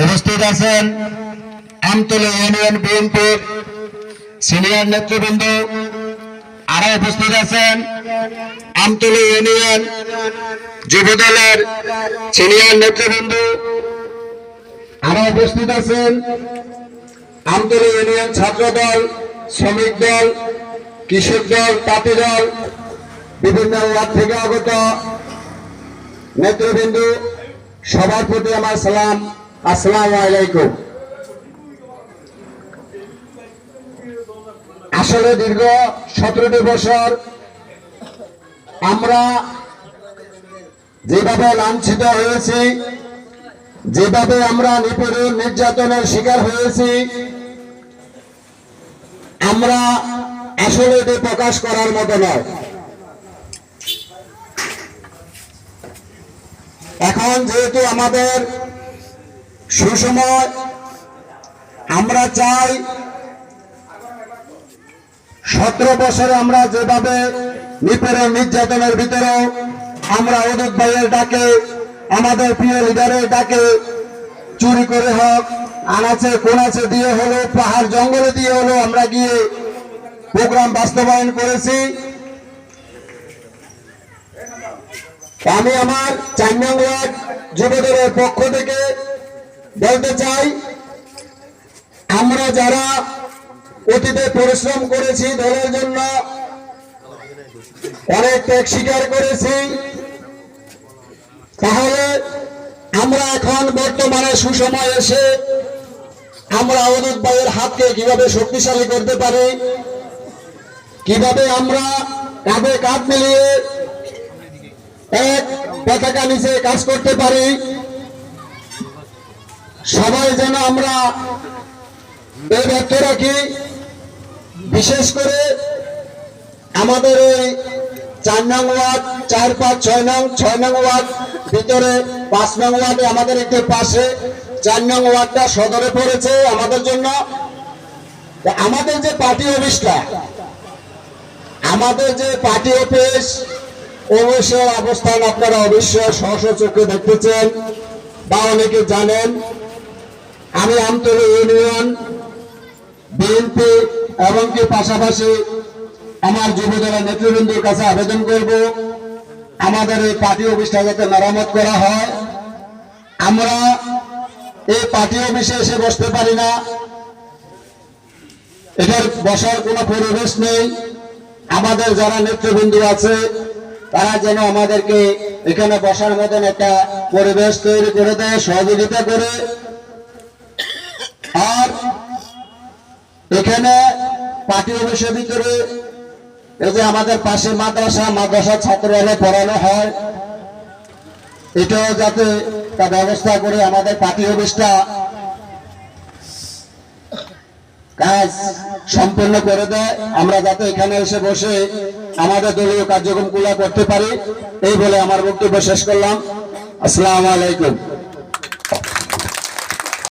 উপস্থিত আছেন আমতলী ইউনিয়ন বিএনপির সিনিয়র নেতৃবৃন্দ। আরো উপস্থিত আছেন আমতলী ইউনিয়ন যুবদলের সিনিয়র নেতৃবৃন্দ। আরো উপস্থিত আছেন আমতলী ইউনিয়ন ছাত্র দল, শ্রমিক দল, কৃষক দল, তাঁতি দল, বিভিন্ন ওয়ার্ড থেকে আগত নেতৃবৃন্দ। সবার প্রতি আমার সালাম, আসসালামু আলাইকুম। আসলে দীর্ঘ 17টি বছর আমরা যেভাবে লাঞ্ছিত হয়েছি, যেভাবে আমরা নিপীড়ন নির্যাতনের শিকার হয়েছি, আমরা আসলে এটি প্রকাশ করার মতো নয়। এখন যেহেতু আমাদের সুসময়, আমরা চাই 17 বছরে আমরা যেভাবে নিপীড়ন নির্যাতনের ভিতরেও আমরা অদূত ভাইয়ের ডাকে, আমাদের প্রিয় লিডারের ডাকে চুরি করে হোক, আনাচে কোনাচে দিয়ে হলো, পাহাড় জঙ্গলে দিয়ে হলো আমরা গিয়ে প্রোগ্রাম বাস্তবায়ন করেছি। আমি আমার 4 নং ওয়ার্ড যুবদলের পক্ষ থেকে বলতে চাই, আমরা যারা অতীতে পরিশ্রম করেছি, দলের জন্য অনেক ত্যাগ স্বীকার করেছি, তাহলে আমরা এখন বর্তমানে সুসময় এসে আমরা অদূত ভাইয়ের হাতকে কিভাবে শক্তিশালী করতে পারি, কিভাবে আমরা কাঁধে কাঁধ মিলিয়ে এক পতাকা নিচে কাজ করতে পারি, সবাই যেন আমরা এই ব্যর্থ রাখি। বিশেষ করে আমাদের এই 4 নং ওয়ার্ড, 4, 5, 6 নং, 6 নং ওয়ার্ড ভিতরে 5 নং ওয়ার্ডে আমাদের একটু পাশে 4 নং ওয়ার্ডটা সদরে পড়েছে আমাদের জন্য। আমাদের যে পার্টি অফিসটা, আমাদের যে পার্টি অফিস, অবশ্যই অবস্থান আপনারা অবশ্যই স্ব চোখে দেখতেছেন বা অনেকে জানেন। আমি আমতলী ইউনিয়ন বিএনপি এবং কি পাশাপাশি আমার যুবদলের নেতৃবৃন্দের কাছে আবেদন করব, আমাদের এই পার্টি অফিসটা যাতে মেরামত করা হয়। আমরা এই পার্টি অফিসে এসে বসতে পারি না, এটার বসার কোনো পরিবেশ নেই। আমাদের যারা নেতৃবৃন্দ আছে তারা যেন আমাদেরকে এখানে বসার মতন একটা পরিবেশ তৈরি করে দেয়, সহযোগিতা করে। আর এখানে পার্টি অফিসের ভিতরে এই যে আমাদের পাশে মাদ্রাসা ছাত্ররা পড়ানো হয়, এটাও যাতে তা ব্যবস্থা করে আমাদের পার্টি অফিসটা কাজ সম্পূর্ণ করে দেয়, আমরা যাতে এখানে এসে বসে আমাদের দলীয় কার্যক্রমগুলো করতে পারি। এই বলে আমার বক্তব্য শেষ করলাম। আসসালামু আলাইকুম।